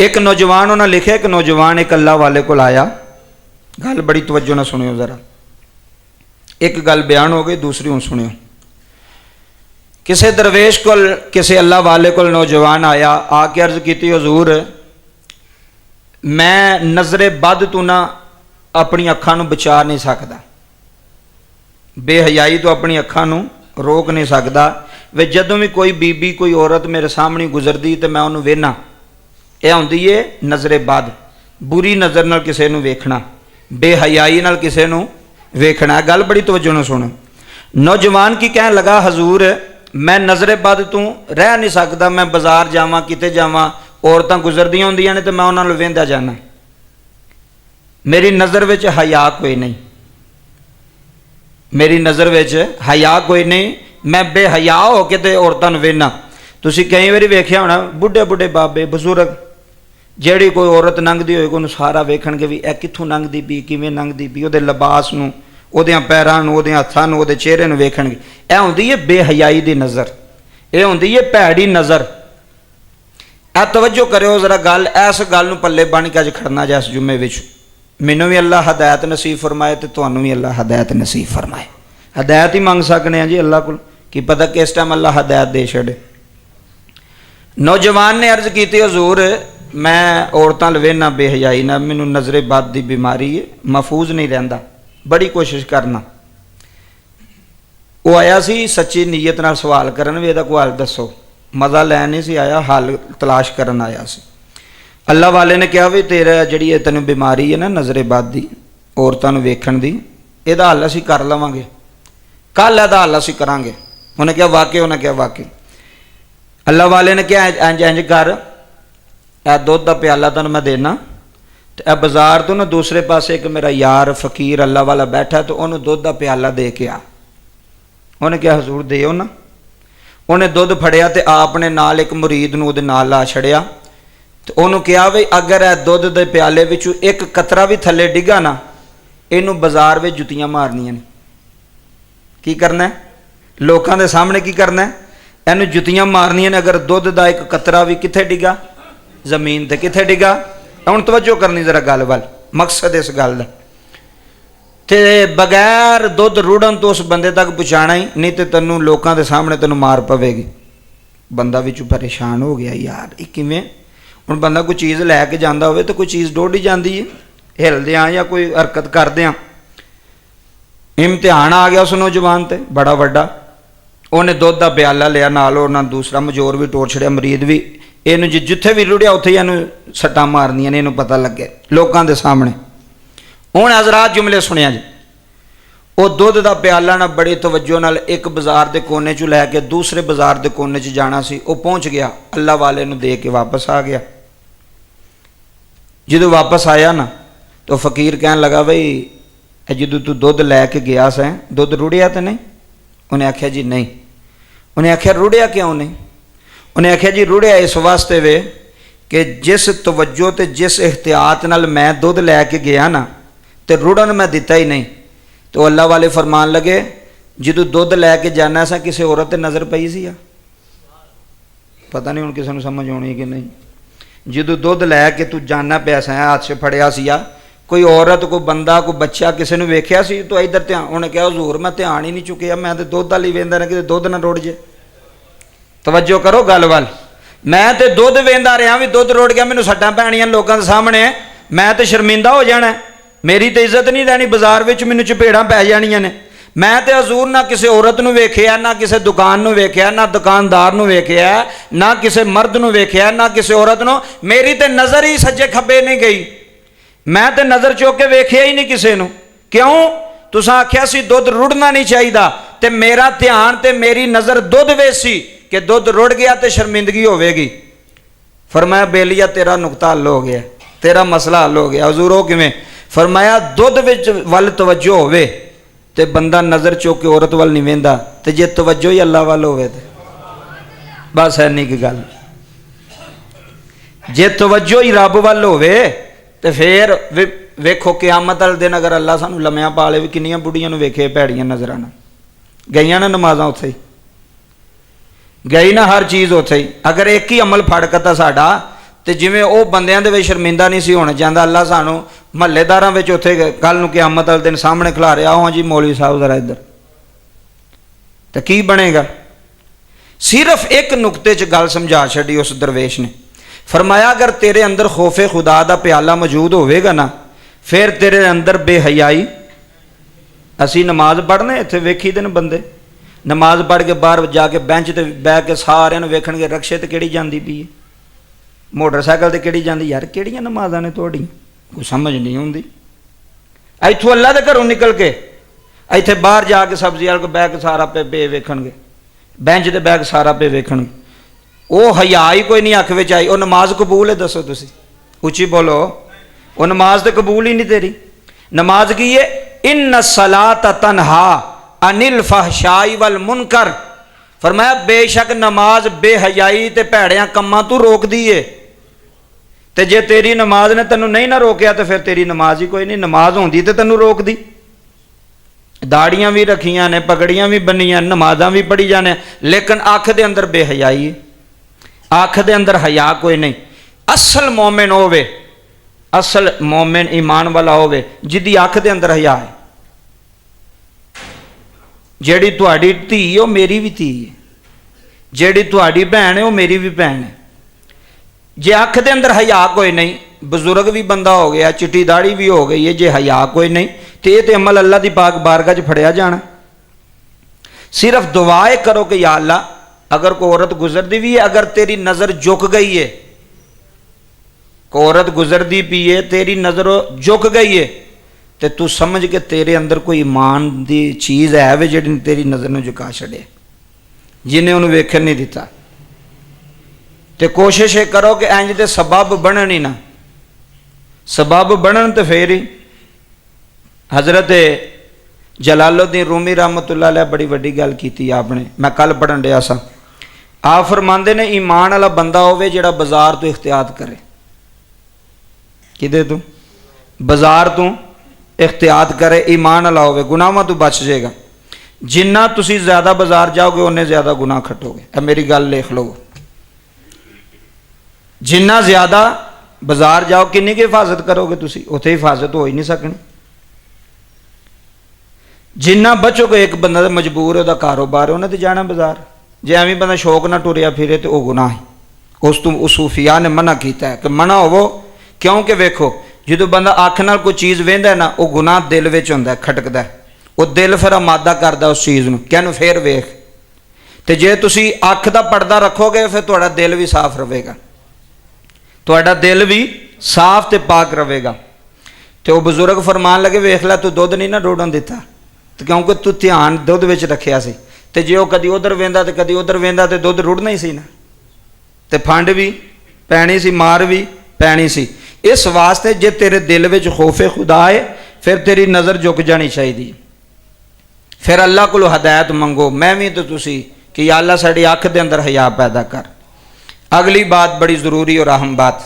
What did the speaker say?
एक नौजवान उन्हें लिखा, एक नौजवान एक अल्लाह वाले को आया। गल बड़ी तवज्जो ना सुनियो जरा, एक गल बयान हो गई, दूसरी हूँ सुनियो। किसी दरवेश को, किसी अल्लाह वाले को नौजवान आया, आके अर्ज की, हजूर मैं नज़रे बद तू ना अपनी अखां नूं बचा नहीं सकता, बेहयाई तो अपनी अखां नूं रोक नहीं सकता। वे जदों भी कोई बीबी कोई औरत मेरे सामने गुजरदी तो मैं उन्होंने वेखना, यह आउंदी है नज़रे बद, बुरी नज़र नाल किसी नूं वेखना, बेहयाई नाल किसी नूं वेखना। गल बड़ी तवज्जो नाल सुनो। नौजवान की कहन लगा, हजूर मैं नज़रे बद तू रह नहीं सकता, मैं बाजार जावां किते जावां औरतां गुजरदियां होंदियां ने तो मैं उन्हां नूं वेंदा जाना, मेरी नज़र विच हया कोई नहीं, मेरी नज़र विच हया कोई नहीं, मैं बेहया हो के ते औरतां नूं वेखना। तुसीं कई बारी वेखिया होना बुढ़े बुढ़े बाबे बजुर्ग, जिहड़ी कोई औरत लंघदी होएगी उन्हें सारा वेखणगे भी यह कित्थों लंघदी पई, किवें लंघदी पई, उहदे लिबास नूं, उहदे पैरां नूं, उहदे हत्थां नूं, उहदे चेहरे नूं वेखणगे। यह हुंदी है बेहयाई दी नज़र, यह हुंदी है भैड़ी नज़र। ए तवज्जो करियो जरा, गल इस गल नूं पल्ले बन के अज खड़ना जिस जुम्मे विच। मैनूं भी अल्लाह हदायत नसीब फरमाए तो तुहानूं भी अल्लाह हदायत नसीब फरमाए। हदायत ही मंग सकने हैं जी अल्लाह को, कि पता किस टाइम अल्लाह हदायत दे छड़े। नौजवान ने अर्ज की, हजूर मैं औरतां लवेना बेहयाई ना, मैनूं नज़रे बद की बीमारी है, महफूज नहीं रहिंदा, बड़ी कोशिश करना। वो आया सी सच्ची नीयत नाल सवाल करन भी इहदा कोई हल दसो, मज़ा लैन नहीं सी आया, हल तलाश करन आया सी। अल्लाह वाले ने कहा भी तेरा जिहड़ी तैनूं बीमारी है ना नज़रे बद दी, औरतां नूं वेखण दी, इहदा हल असीं कर लवांगे, कल इहदा हल असीं करांगे। उन्हें कहा वाकई, उन्हें कहा वाकई। अल्लाह वाले ने कहा इंज इंज कर, यह दुध का प्याला तुहानूं मैं देना, तो यह बाजार तो ना दूसरे पासे एक मेरा यार फकीर अल्लाह वाला बैठा, तो उन्होंने दुध का प्याला दे के आ। उन्हें कहा हजूर देओ ना। उन्हें दुध फड़िया तो आपने नाल एक मुरीद नूं उहदे नाल ला छड़िया, तो उन्होंने कहा भी अगर यह दुध के प्याले विचों एक कतरा भी थले डिगा ना, इनू बाजार में जुतियां मारनियां ने। की करना है लोगों के सामने, की करना है इनू जुतियां मारनियां ने। अगर दुध का एक कतरा भी कित्थे डिगा, जमीन ते कित्थे डिगा। हुण तवज्जो करनी जरा गल वाल, मकसद इस गल दा ते बगैर दुध रुड़न तो उस बंदे तक पहुँचाना ही नहीं, तो तेनों लोगों के सामने तेनों मार पवेगी। बंदा विचों परेशान हो गया, यार ये किवें। हुण बंदा कोई चीज़ लैके जांदा होवे तो कोई चीज़ डोढ़ी जाती है हिलदियां या कोई हरकत करदियां, इम्तिहान आ गया उस नौजवान ते बड़ा वड्डा। उन्हें दुध का प्याला लिया, नाल उन्हें दूसरा मजोर भी टोड़ छड़िया, मरीद भी, इनू जिथे भी रुड़िया उत्थे इनू सट्टां मारनियां ने, इनू पता लगे लोगों के सामने। हुण हज़रात जुमले सुनिया जी। वो दुध का प्याला ना बड़ी तवज्जो नाल एक बाजार के कोने चों लैके दूसरे बाजार के कोने च जाना सी, वो पहुँच गया, अल्लाह वाले नूं दे के वापस आ गया। जो वापस आया ना तो फकीर कहन लगा बई जो तू दुध लैके गया सैं, दुध रुड़िया तो नहीं? उन्हें आख्या जी नहीं। उन्हें आख्या रुड़िया क्यों नहीं? उन्हें आख्या जी रुड़िया इस वास्ते वे कि जिस तवज्जो ते जिस एहतियात नाल मैं दुध लैके गया ना, तो रुड़न मैं दिता ही नहीं। तो अल्लाह वाले फरमान लगे जो दुध लैके जाना सा किसी औरत ते नज़र पई सी? पता नहीं हुण किसी नूं समझ आउणी कि नहीं। जो दुध लैके तू जाना पिया सा, हाथ से फड़िया सिया, कोई औरत कोई बंदा कोई बच्चा किसी ने वेख्या सी तो इधर ध्यान, उन्हें कहा हजूर मैं ध्यान ही नहीं चुकिया, मैं तो दुध वाली वेंदा रहा कि दुध ना रुड़ जाए। तवज्जो करो गल वाल, मैं तो दुध वेंदा रहा भी दुध रुड़ गया, मैनूं सट्टां पैणियां लोगों के सामने, मैं तो शर्मिंदा हो जाना, मेरी तो इज्जत नहीं रहनी, बाजार में मैनूं चपेड़ां पै जाणियां ने। मैं तो हजूर ना किसी औरत नूं वेख्या, ना किसी दुकान नूं वेख्या, ना दुकानदार नूं वेख्या, ना किसी मर्द नूं वेख्या, ना किसी औरत नूं, मेरी तो नज़र ही सज्जे खब्बे नहीं गई। मैं तो नज़र चुक के वेख्या ही नहीं किसी नूं। क्यों? तुसां आख्या सी दुध रुड़ना नहीं चाहिए, तो मेरा ध्यान तो मेरी नज़र दुध वे सी कि दुध रुड़ गया तो शर्मिंदगी होवेगी। फरमाया बेलिया तेरा नुकता हल हो गया, तेरा मसला हल हो गया। हजूर हो किवें? फरमाया दुध विच वल तवज्जो होवे ते बंदा नज़र चुक के औरत वाल नहीं वेंदा, ते जे तवज्जो ही अल्लाह वाल होवे ते बस है नहीं की गल। जे तवज्जो ही रब वाल होवे तो फिर वेखो क़यामत वाले दिन अगर अल्लाह सानू लम्या पा ले, किन्नियां बुढ़ियां नूं वेखे भैड़ियां नज़रां नाल गईयां ना नमाज़ां उत्थे गई ना हर चीज़ उत्थे ही। अगर एक ही अमल फड़कता साडा ਤੇ ਜਿਵੇਂ ਉਹ ਬੰਦਿਆਂ ਦੇ ਵਿੱਚ ਸ਼ਰਮਿੰਦਾ ਨਹੀਂ ਸੀ ਹੋਣਾ ਚਾਹੁੰਦਾ, ਅੱਲਾ ਸਾਨੂੰ ਮਹੱਲੇਦਾਰਾਂ ਵਿੱਚ ਉੱਥੇ ਕੱਲ ਨੂੰ ਕਿਆਮਤ ਵਾਲੇ ਦਿਨ ਸਾਹਮਣੇ ਖਿਲਾ ਰਿਹਾ, ਹਾਂ ਜੀ ਮੌਲਵੀ ਸਾਹਿਬ ਜ਼ਰਾ ਇੱਧਰ, ਤਾਂ ਕੀ ਬਣੇਗਾ। ਸਿਰਫ ਇੱਕ ਨੁਕਤੇ 'ਚ ਗੱਲ ਸਮਝਾ ਛੱਡੀ ਉਸ ਦਰਵੇਸ਼ ਨੇ, ਫਰਮਾਇਆ ਅਗਰ ਤੇਰੇ ਅੰਦਰ ਖੌਫੇ ਖੁਦਾ ਦਾ ਪਿਆਲਾ ਮੌਜੂਦ ਹੋਵੇਗਾ ਨਾ, ਫਿਰ ਤੇਰੇ ਅੰਦਰ ਬੇਹਯਾਈ। ਅਸੀਂ ਨਮਾਜ਼ ਪੜ੍ਹਨੇ ਇੱਥੇ ਵੇਖੀ ਦੇ ਨੇ ਬੰਦੇ, ਨਮਾਜ਼ ਪੜ੍ਹ ਕੇ ਬਾਹਰ ਜਾ ਕੇ ਬੈਂਚ 'ਤੇ ਬਹਿ ਕੇ ਸਾਰਿਆਂ ਨੂੰ ਵੇਖਣਗੇ ਰਕਸ਼ੇ 'ਤੇ ਕਿਹੜੀ ਜਾਂਦੀ ਪਈ ਹੈ, ਮੋਟਰਸਾਈਕਲ 'ਤੇ ਕਿਹੜੀ ਜਾਂਦੀ। ਯਾਰ ਕਿਹੜੀਆਂ ਨਮਾਜ਼ਾਂ ਨੇ ਤੁਹਾਡੀਆਂ, ਕੋਈ ਸਮਝ ਨਹੀਂ ਆਉਂਦੀ। ਇੱਥੋਂ ਅੱਲਾ ਦੇ ਘਰੋਂ ਨਿਕਲ ਕੇ ਇੱਥੇ ਬਾਹਰ ਜਾ ਕੇ ਸਬਜ਼ੀ ਵਾਲੇ ਕੋਲ ਬਹਿ ਕੇ ਸਾਰਾ ਪੇ ਵੇਖਣਗੇ, ਬੈਂਚ 'ਤੇ ਬਹਿ ਕੇ ਸਾਰਾ ਪੇ ਵੇਖਣਗੇ। ਉਹ ਹਯਾ ਹੀ ਕੋਈ ਨਹੀਂ ਅੱਖ ਵਿੱਚ ਆਈ। ਉਹ ਨਮਾਜ਼ ਕਬੂਲ ਹੈ? ਦੱਸੋ ਤੁਸੀਂ, ਉੱਚੀ ਬੋਲੋ। ਉਹ ਨਮਾਜ਼ ਤਾਂ ਕਬੂਲ ਹੀ ਨਹੀਂ ਤੇਰੀ। ਨਮਾਜ਼ ਕੀ ਹੈ? ਇन्न सलात तनहा अनिल फहशाई वल मुनकर। फरमाया बेशक नमाज बेहयाई ते भैड़ियां कम्मां तू रोक दी है। ते जे तेरी नमाज ने तेनू नहीं ना रोकया तो फिर तेरी नमाज ही कोई नहीं। नमाज होंदी ते तेनू रोक दी। दाड़ियां भी रखियां ने, पगड़ियां भी बनियां, नमाज़ां भी पढ़ी जाने, लेकिन अख दे अंदर बेहयाई है, अख दे अंदर हया कोई नहीं। असल मोमिन होवे, असल मोमिन ईमान वाला होवे जिदी अख दे अंदर हया है। जेड़ी तुहाडी धी वो मेरी भी धी है, जेड़ी तुहाडी भैन है वो मेरी भी भैन है। जे अख दे अंदर हया कोई नहीं, बजुर्ग भी बंदा हो गया, चिट्टी दाढ़ी भी हो गई है, जे हया कोई नहीं तो ये तो अमल अल्लाह की पाक बारगाह च फड़िया जाना। सिर्फ दुआए करो कि या अल्लाह अगर कोई औरत गुजरती भी है, अगर तेरी नज़र झुक गई है, कोई औरत गुजरती पी है, तेरी नज़र झुक गई है, तो तू समझ के तेरे अंदर कोई ईमान की चीज़ है वे जी तेरी नज़र में झुका छड़े, जिन्हें उन्हें वेखन नहीं दिता। तो कोशिश ये करो कि इंज दे सबब बनन ही ना, सबब बनन तो फिर ही। हज़रत जलालुद्दीन रूमी रहमतुल्लाह अलैह बड़ी वड्डी गल की आपने, मैं कल पढ़न डया सा। आप फरमांदे ने ईमान वाला बंदा होवे जिहड़ा बाजार तो इख्तियात करे। किदे तो? बाजार तो इख्तियात करे, ईमान वाला होवे, गुनाहां तो बच जाएगा। जिन्ना तुसी ज़्यादा बाजार जाओगे उन्ने ज़्यादा गुनाह खटोगे। अब मेरी गल लिख लो, जिन्ना ज़्यादा बाजार जाओ किन्नी की हिफाजत करोगे तुसी, उत्थे हिफाजत हो ही नहीं सकनी। जिन्ना बचोगे, एक बंदा तो मजबूर है, वह कारोबार है, उन्हें तो जाना बाजार। जे एवं बंदा शौक ना टुरिया फिरे तो वह गुनाह है। उस तो उस सूफिया ने मना किया है कि मना होवो, क्योंकि वेखो जो बंदा अख नाल कोई चीज़ वेंदा है ना, वह गुनाह दिल विच हुंदा है, खटकदा है, वह दिल फिर आमादा करदा उस चीज़ नूं, कहनूं फिर वेख। तो जे तुसी अख दा पर्दा रखोगे फिर तुहाडा दिल भी साफ रहेगा, तुहाडा दिल भी साफ ते पाक रहेगा। तो वह बजुर्ग फरमान लगे, वेख लै तू दुध नहीं ना रोड़न दिता, तो क्योंकि तू ध्यान दुध विच रखिया सी। तो जे वह कदी उधर वेंदा तो कदी उधर वेंदा तो दुध रुड़ना ही सी ना, तो फंड भी पैनी सी, मार भी पैनी सी। इस वास्ते जे तेरे दिल विच खौफे खुदा है फिर तेरी नज़र झुक जानी चाहिए। फिर अल्लाह को हदायत मंगो, मैं भी तो तुसी कि या अल्लाह साडी अख दे अंदर हया पैदा कर। अगली बात बड़ी ज़रूरी और अहम बात,